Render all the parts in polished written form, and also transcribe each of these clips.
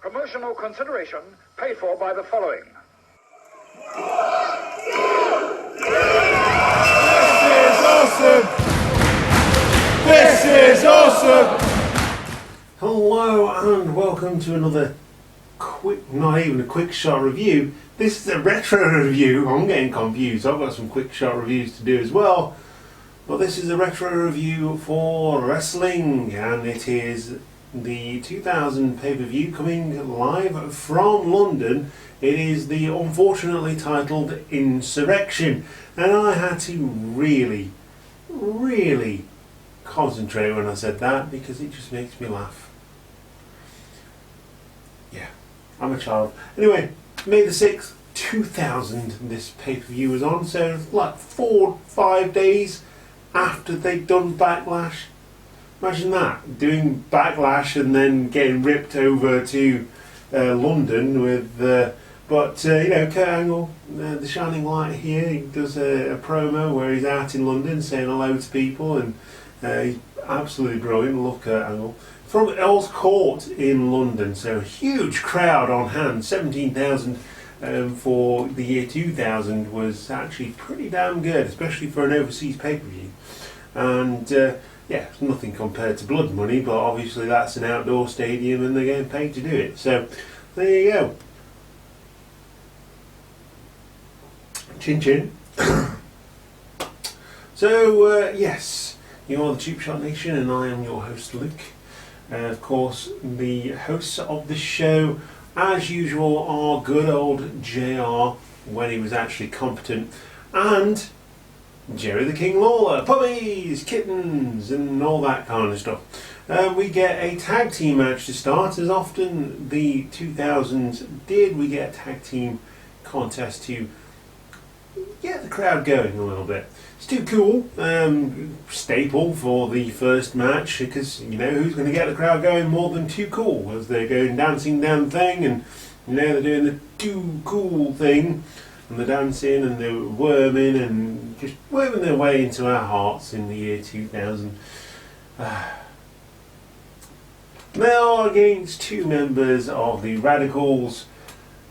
Promotional consideration paid for by the following. This is awesome! This is awesome! Hello and welcome to another not even a quick shot review. This is a retro review. I'm getting confused. I've got some quick shot reviews to do as well. But this is a retro review for wrestling, and it is the 2000 pay-per-view coming live from London. It is the unfortunately titled Insurrextion, and I had to really concentrate when I said that because it just makes me laugh. Yeah, I'm a child. Anyway, May the 6th, 2000 this pay-per-view was on, so it's like 4-5 days after they'd done Backlash. Imagine that, doing Backlash and then getting ripped over to London with, Kurt Angle, the shining light here, he does a promo where he's out in London saying hello to people, and he's absolutely brilliant. Love Kurt Angle. From Earl's Court in London, so a huge crowd on hand, 17,000 for the year 2000 was actually pretty damn good, especially for an overseas pay-per-view. And yeah, it's nothing compared to Blood Money, but obviously that's an outdoor stadium and they're getting paid to do it. So there you go. Chin chin. So yes, you are the Cheap Shot Nation and I am your host Luke. Of course, the hosts of the show, as usual, are good old JR when he was actually competent, and Jerry the King Lawler, puppies, kittens, and all that kind of stuff. We get a tag team match to start, as often the 2000s did. We get a tag team contest to get the crowd going a little bit. It's too cool, staple for the first match, because you know who's going to get the crowd going more than Too Cool, as they're going dancing down thing, and you know they're doing the Too Cool thing. And they're dancing and they're worming and just worming their way into our hearts in the year 2000. They are against two members of the Radicals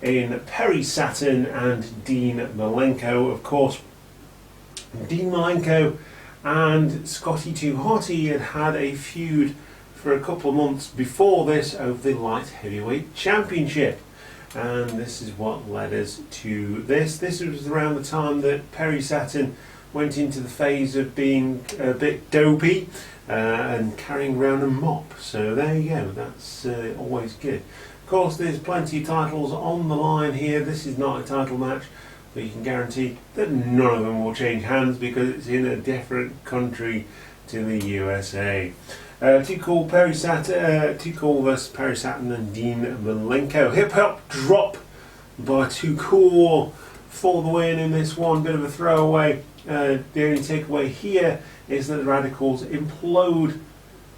in Perry Saturn and Dean Malenko. Of course, Dean Malenko and Scotty 2 Hotty had a feud for a couple of months before this over the Light Heavyweight Championship. And this is what led us to this. This was around the time that Perry Saturn went into the phase of being a bit dopey and carrying around a mop. So there you go, that's always good. Of course, there's plenty of titles on the line here. This is not a title match, but you can guarantee that none of them will change hands because it's in a different country to the USA. Too Cool versus Perry Saturn and Dean Malenko. Hip Hop Drop by Too Cool for the win in this one. Bit of a throwaway. The only takeaway here is that the Radicals implode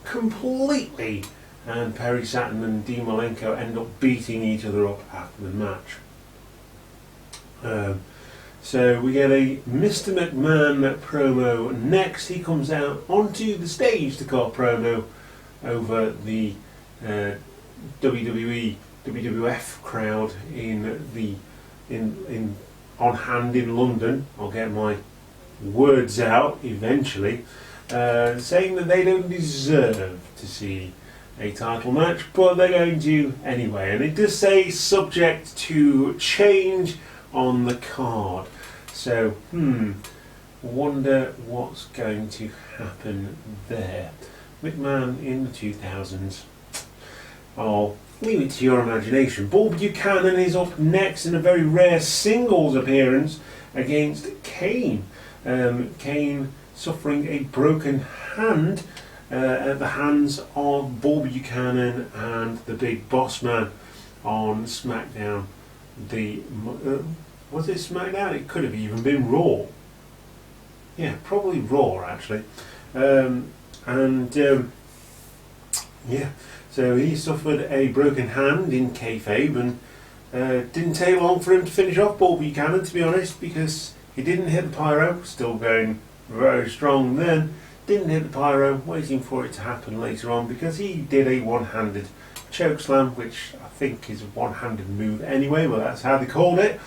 completely and Perry Saturn and Dean Malenko end up beating each other up after the match. So we get a Mr. McMahon promo next. He comes out onto the stage to call promo over the WWE WWF crowd on hand in London. I'll get my words out eventually, saying that they don't deserve to see a title match, but they're going to anyway. And it does say subject to change on the card. So, wonder what's going to happen there. McMahon in the 2000s. I'll leave it to your imagination. Bob Buchanan is up next in a very rare singles appearance against Kane. Kane suffering a broken hand at the hands of Bob Buchanan and the Big Boss Man on SmackDown. Was it SmackDown? It could have even been Raw. Yeah, probably Raw actually. Yeah, so he suffered a broken hand in kayfabe, and didn't take long for him to finish off Bob Buchanan, to be honest, because he didn't hit the pyro, still going very strong then, didn't hit the pyro, waiting for it to happen later on, because he did a one-handed chokeslam, which I think is a one-handed move anyway, but that's how they called it.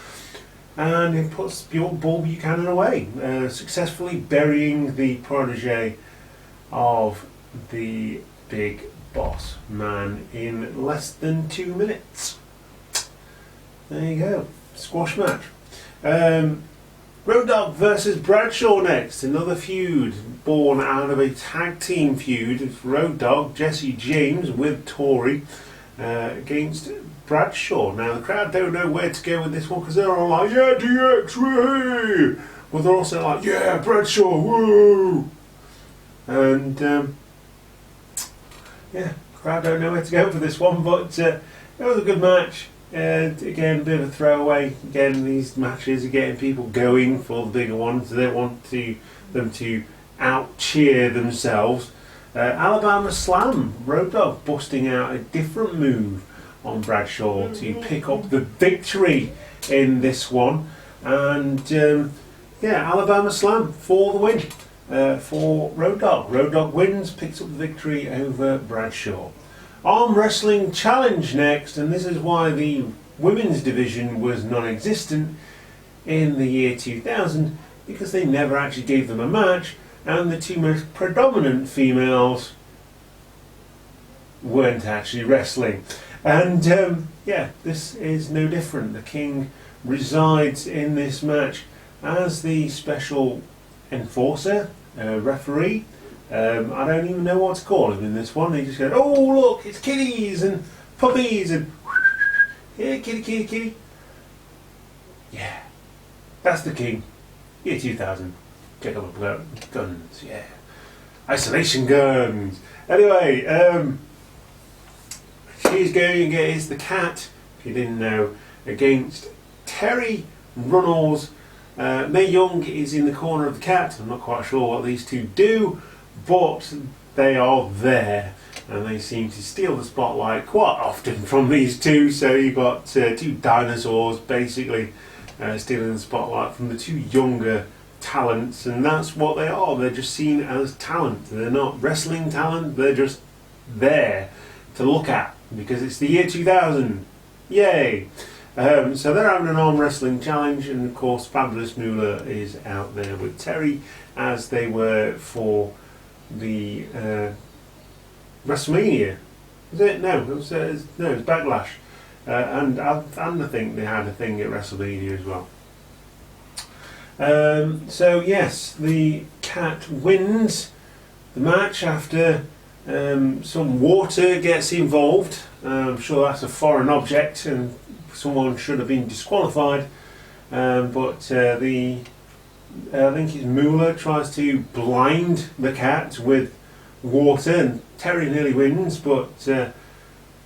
And it puts Bull Buchanan away, successfully burying the protege of the Big Boss Man in less than 2 minutes. There you go, squash match. Road Dogg versus Bradshaw next, another feud born out of a tag team feud. It's Road Dogg, Jesse James with Tori against Bradshaw. Now the crowd don't know where to go with this one because they're all like, yeah, DX, woo! But they're also like, yeah, Bradshaw, woo! And yeah, the crowd don't know where to go for this one, but it was a good match. Again, a bit of a throwaway. Again, these matches are getting people going for the bigger ones. They want them to out-cheer themselves. Alabama Slam, Road Dogg busting out a different move on Bradshaw to pick up the victory in this one. And yeah, Alabama Slam for the win for Road Dogg. Road Dogg wins, picks up the victory over Bradshaw. Arm Wrestling Challenge next, and this is why the women's division was non-existent in the year 2000, because they never actually gave them a match, and the two most predominant females weren't actually wrestling. And yeah, this is no different. The King resides in this match as the special enforcer, referee. I don't even know what to call him in this one. They just go, oh look, it's kitties and puppies and yeah, kitty, kitty, kitty. Yeah, that's the King. Year 2000. Check out the guns, yeah. Isolation guns. Anyway, she's going against the Cat, if you didn't know, against Terry Runnels. Mae Young is in the corner of the Cat. I'm not quite sure what these two do, but they are there and they seem to steal the spotlight quite often from these two. So you've got two dinosaurs basically stealing the spotlight from the two younger talents, and that's what they are. They're just seen as talent. They're not wrestling talent, they're just there to look at because it's the year 2000. Yay! So they're having an arm wrestling challenge, and of course Fabulous Moolah is out there with Terry, as they were for the WrestleMania. Was it? No, it was Backlash, and I think they had a thing at WrestleMania as well. So yes, the Cat wins the match after some water gets involved. I'm sure that's a foreign object and someone should have been disqualified, but I think it's Moolah tries to blind the Cat with water, and Terry nearly wins, but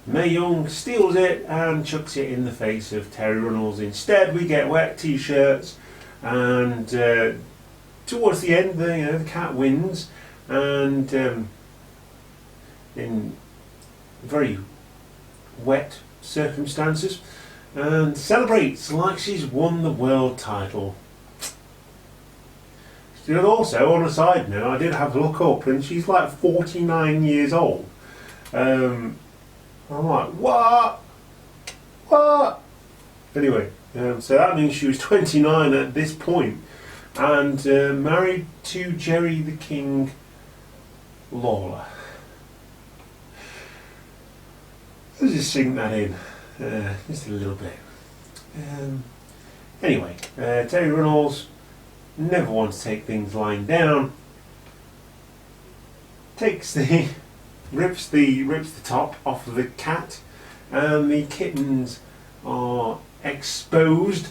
Mae Young steals it and chucks it in the face of Terry Runnels. Instead we get wet t-shirts, and towards the end the Cat wins, and in very wet circumstances, and celebrates like she's won the world title. Also, on a side note, I did have a look up, and she's like 49 years old. I'm like, what? What? Anyway, so that means she was 29 at this point, and married to Jerry the King Lawler. Let's just sink that in, just a little bit. Anyway, Terry Runnels never wants to take things lying down. Rips the top off of the Cat, and the kittens are exposed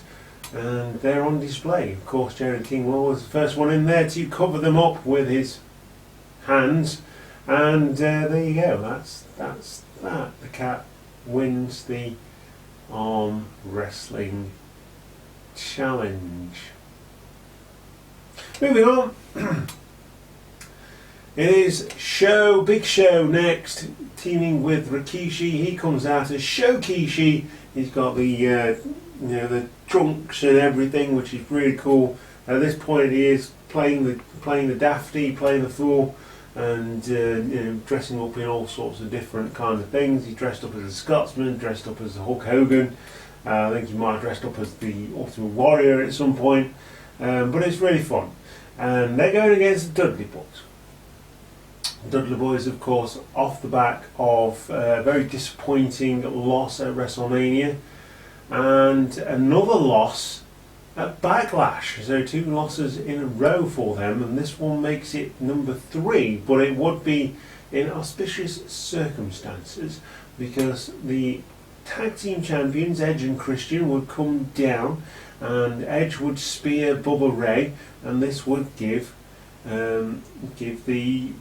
and they're on display. Of course, Jerry King Lawler was the first one in there to cover them up with his hands, and there you go. That's that. The Cat wins the arm wrestling challenge. Moving on. It is Big Show next, teaming with Rikishi. He comes out as Shokishi. He's got the the trunks and everything, which is really cool. At this point, he is playing the dafty, playing the fool, and dressing up in all sorts of different kinds of things. He dressed up as a Scotsman, dressed up as Hulk Hogan. I think he might have dressed up as the Ultimate Warrior at some point, but it's really fun. And they're going against the Dudley Boys. Dudley Boys, of course, off the back of a very disappointing loss at WrestleMania and another loss at Backlash. So 2 losses in a row for them, and this one makes it number 3, but it would be in auspicious circumstances because the tag team champions, Edge and Christian, would come down and Edge would spear Bubba Ray, and this would give the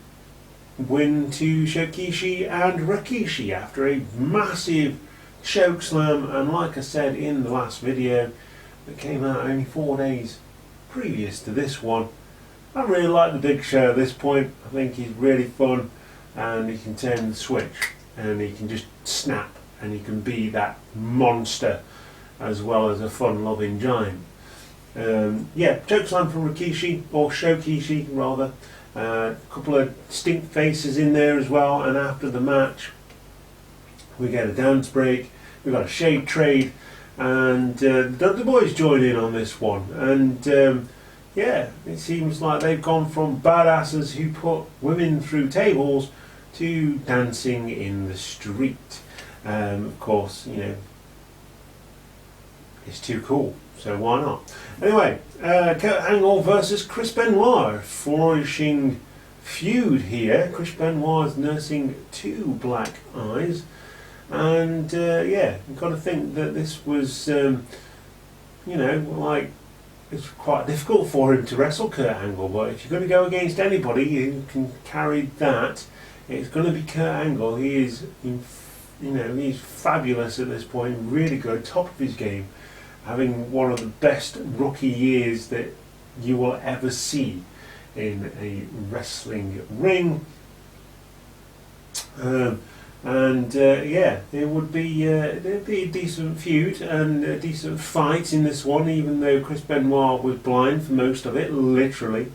win to Shokishi and Rikishi after a massive choke slam. And like I said in the last video that came out only 4 days previous to this one, I really like the Big Show at this point. I think he's really fun, and he can turn the switch and he can just snap, and he can be that monster as well as a fun-loving giant. Yeah, chokeslam from Rikishi, or Shokishi rather. A couple of stink faces in there as well, and after the match we get a dance break, we've got a shade trade, and the Dudley Boys join in on this one. And yeah, it seems like they've gone from badasses who put women through tables to dancing in the street. Of course, you know, it's too cool, so why not? Anyway, Kurt Angle versus Chris Benoit, flourishing feud here. Chris Benoit is nursing 2 black eyes, and yeah, you've got to think that this was, you know, like, it's quite difficult for him to wrestle Kurt Angle, but if you're going to go against anybody who can carry that, it's going to be Kurt Angle. He is, you know, he's fabulous at this point, really good, top of his game, having one of the best rookie years that you will ever see in a wrestling ring. Yeah, it would be there'd be a decent feud and a decent fight in this one, even though Chris Benoit was blind for most of it, literally.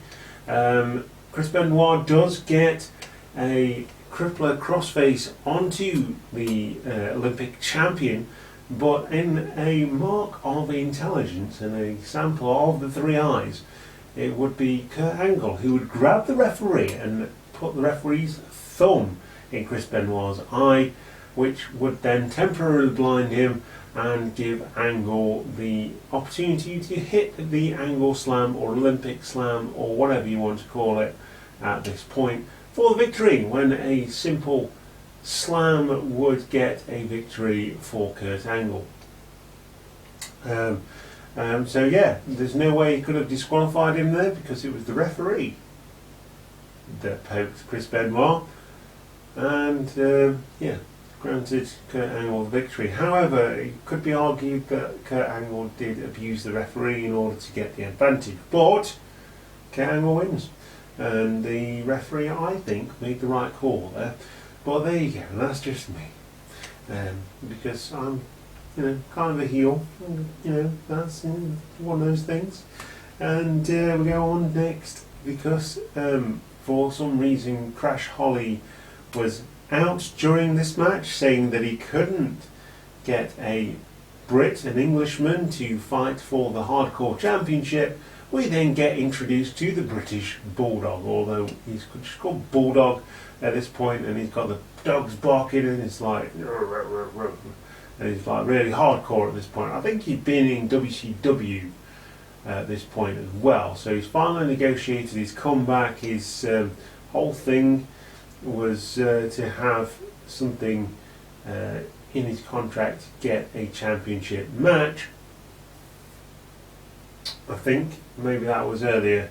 Chris Benoit does get a crippler crossface onto the Olympic champion, but in a mark of intelligence and a sample of the 3 eyes, it would be Kurt Angle who would grab the referee and put the referee's thumb in Chris Benoit's eye, which would then temporarily blind him and give Angle the opportunity to hit the Angle Slam or Olympic Slam or whatever you want to call it at this point for the victory, when a simple slam would get a victory for Kurt Angle. So yeah, there's no way he could have disqualified him there because it was the referee that poked Chris Benoit, and yeah, granted Kurt Angle the victory. However, it could be argued that Kurt Angle did abuse the referee in order to get the advantage, but Kurt Angle wins, and the referee, I think, made the right call there. But there you go, that's just me, because I'm, you know, kind of a heel, you know, that's one of those things. And we go on next because for some reason Crash Holly was out during this match, saying that he couldn't get a Brit, an Englishman, to fight for the Hardcore Championship. We then get introduced to the British Bulldog, although he's just called Bulldog at this point, and he's got the dogs barking, and it's like, and he's like really hardcore at this point. I think he'd been in WCW at this point as well, so he's finally negotiated his comeback. His whole thing was to have something in his contract to get a championship match. I think maybe that was earlier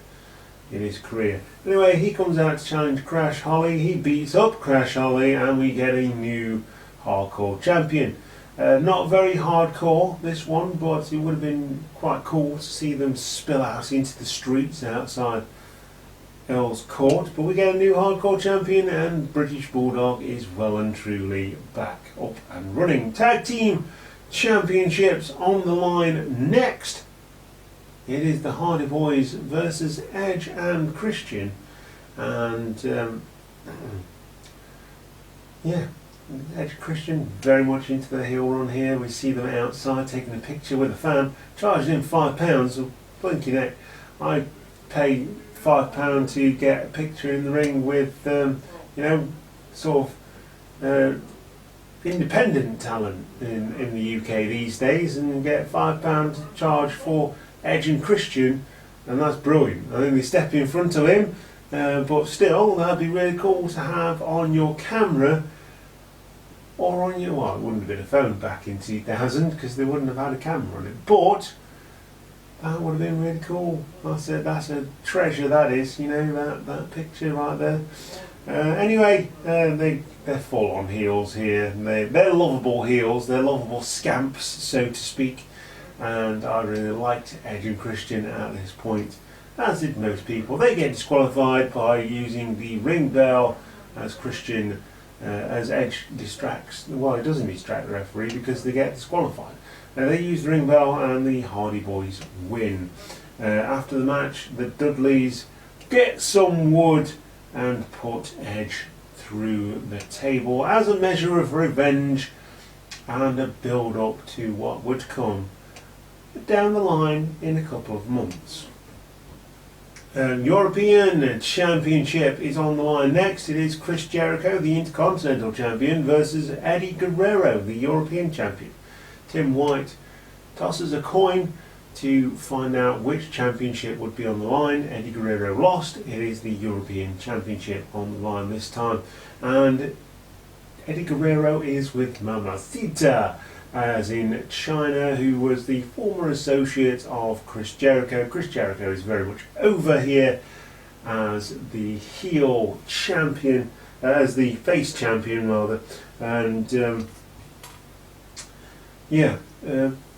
in his career. Anyway, he comes out to challenge Crash Holly. He beats up Crash Holly, and we get a new hardcore champion. Not very hardcore, this one, but it would have been quite cool to see them spill out into the streets outside Earl's Court. But we get a new hardcore champion, and British Bulldog is well and truly back up and running. Tag team championships on the line next. It is the Hardy Boys versus Edge and Christian, and Yeah, Edge and Christian very much into the heel run here. We see them outside taking a picture with a fan, charging him £5. So blinking it, I pay £5 to get a picture in the ring with, sort of independent talent in the UK these days, and get £5 charge for Edge and Christian, and that's brilliant. I think they step in front of him, but still, that'd be really cool to have on your camera, or on your, well, it wouldn't have been a phone back in 2000 because they wouldn't have had a camera on it, but that would have been really cool. That's a treasure, that is, that picture right there. Anyway, they're full on heels here. They're lovable heels, they're lovable scamps, so to speak. And I really liked Edge and Christian at this point, as did most people. They get disqualified by using the ring bell as Christian, as Edge distracts. Well, it doesn't distract the referee because they get disqualified. They use the ring bell and the Hardy Boys win. After the match, the Dudleys get some wood and put Edge through the table as a measure of revenge and a build up to what would come down the line in a couple of months. European Championship is on the line next. It is Chris Jericho, the Intercontinental Champion, versus Eddie Guerrero, the European Champion. Tim White tosses a coin to find out which championship would be on the line. Eddie Guerrero lost. It is the European Championship on the line this time. And Eddie Guerrero is with Mamacita, as in China, who was the former associate of Chris Jericho. Chris Jericho is very much over here as the heel champion, as the face champion rather, and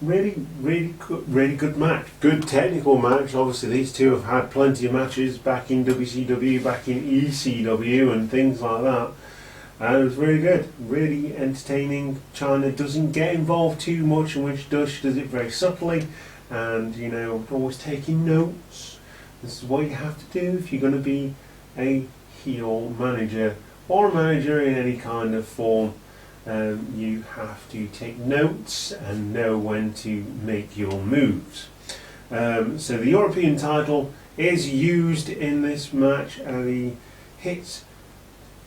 really good match, good technical match. Obviously these two have had plenty of matches back in WCW, back in ECW and things like that. And it was really good, really entertaining. China doesn't get involved too much, and when she does it very subtly, and always taking notes. This is what you have to do if you're going to be a heel manager or a manager in any kind of form. You have to take notes and know when to make your moves. So the European title is used in this match, and he hits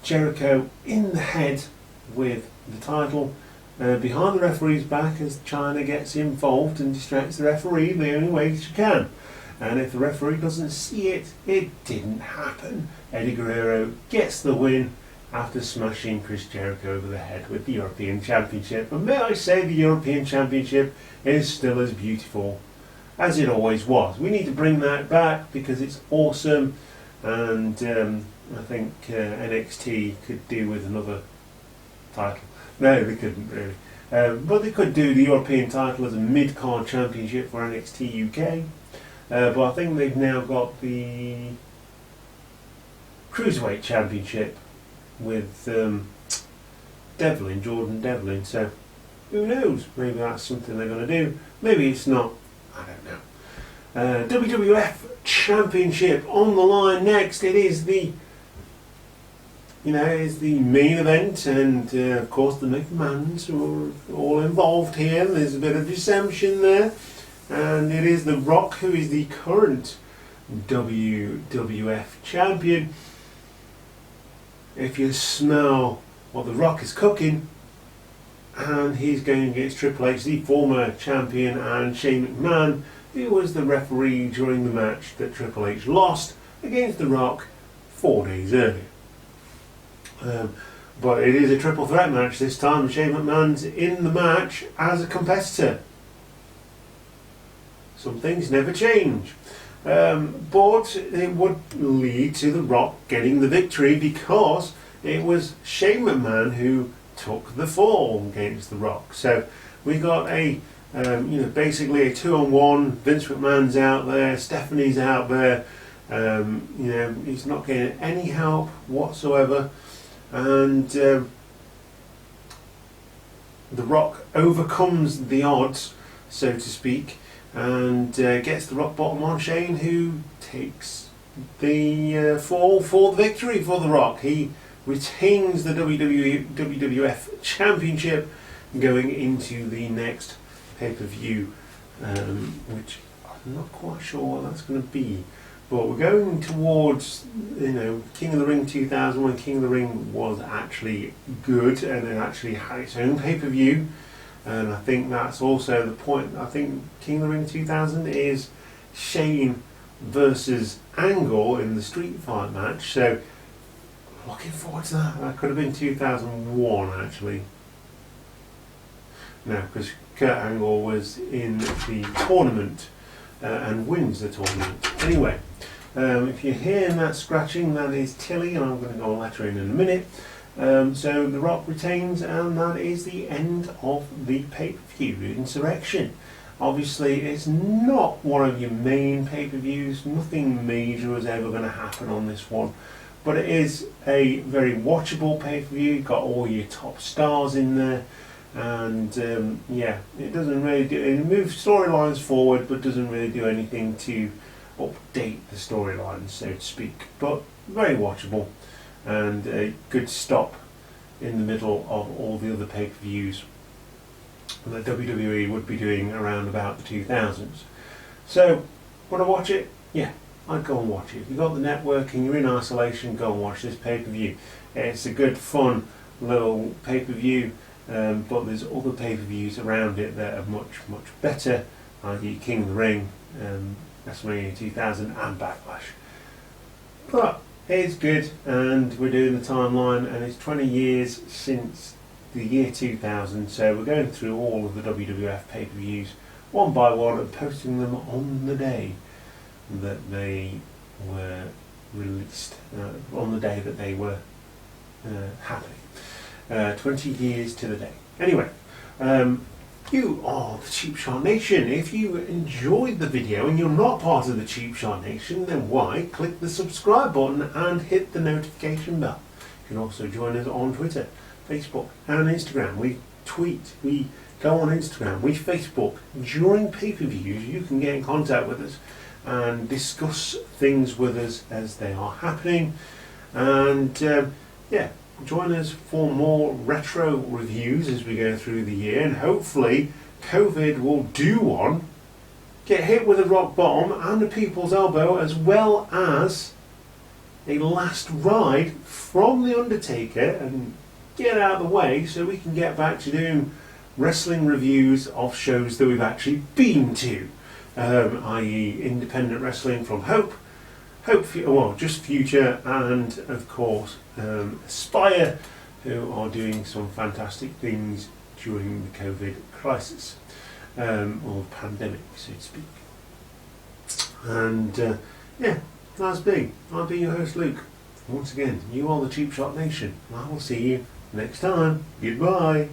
Jericho in the head with the title behind the referee's back as China gets involved and distracts the referee the only way she can. And if the referee doesn't see it, it didn't happen. Eddie Guerrero gets the win after smashing Chris Jericho over the head with the European Championship. And may I say, the European Championship is still as beautiful as it always was. We need to bring that back because it's awesome, and I think NXT could do with another title. No, they couldn't really. But they could do the European title as a mid-card championship for NXT UK. But I think they've now got the Cruiserweight Championship with Jordan Devlin. So who knows? Maybe that's something they're going to do. Maybe it's not. I don't know. WWF Championship on the line next. It is the main event, and of course the McMahons are all involved here. There's a bit of dissension there, and it is The Rock who is the current WWF champion. If you smell what The Rock is cooking, and he's going against Triple H, the former champion, and Shane McMahon, who was the referee during the match that Triple H lost against The Rock 4 days earlier. But it is a triple threat match this time. Shane McMahon's in the match as a competitor. Some things never change. But it would lead to The Rock getting the victory because it was Shane McMahon who took the fall against The Rock. So we got a basically a 2-on-1. Vince McMahon's out there, Stephanie's out there. He's not getting any help whatsoever. And The Rock overcomes the odds, so to speak, and gets the rock bottom on Shane, who takes the fall for the victory for The Rock. He retains the WWF Championship going into the next pay-per-view, which I'm not quite sure what that's going to be. But we're going towards, King of the Ring 2000, when King of the Ring was actually good and it actually had its own pay-per-view. And I think that's also the point. I think King of the Ring 2000 is Shane versus Angle in the Street Fight match. So, looking forward to that. That could have been 2001, actually. No, because Kurt Angle was in the tournament and wins the tournament. Anyway, if you're hearing that scratching, that is Tilly, and I'm going to go and let her in a minute. So The Rock retains, and that is the end of the pay-per-view Insurrextion. Obviously, it's not one of your main pay-per-views. Nothing major is ever going to happen on this one. But it is a very watchable pay-per-view. You've got all your top stars in there. And it doesn't really do, it moves storylines forward, but doesn't really do anything to update the storylines, so to speak. But very watchable, and a good stop in the middle of all the other pay-per-views that WWE would be doing around about the 2000s. So, would I watch it? Yeah, I'd go and watch it. If you've got the network and you're in isolation, go and watch this pay-per-view. It's a good, fun little pay-per-view. But there's other pay-per-views around it that are much, much better, i.e. King of the Ring, WrestleMania 2000 and Backlash. But it's good, and we're doing the timeline, and it's 20 years since the year 2000, so we're going through all of the WWF pay-per-views one by one and posting them on the day that they were released, on the day that they were happening. 20 years to the day. Anyway, you are the Cheap Shot Nation. If you enjoyed the video and you're not part of the Cheap Shot Nation, then why? Click the subscribe button and hit the notification bell. You can also join us on Twitter, Facebook and Instagram. We tweet, we go on Instagram, we Facebook. During pay-per-views, you can get in contact with us and discuss things with us as they are happening. And join us for more retro reviews as we go through the year, and hopefully COVID will do one, get hit with a rock bottom and a people's elbow, as well as a last ride from The Undertaker, and get out of the way so we can get back to doing wrestling reviews of shows that we've actually been to, i.e. independent wrestling from just Future, and of course Aspire, who are doing some fantastic things during the COVID crisis, or pandemic, so to speak. And that's big. I'll be your host, Luke. Once again, you are the Cheap Shot Nation. I will see you next time. Goodbye.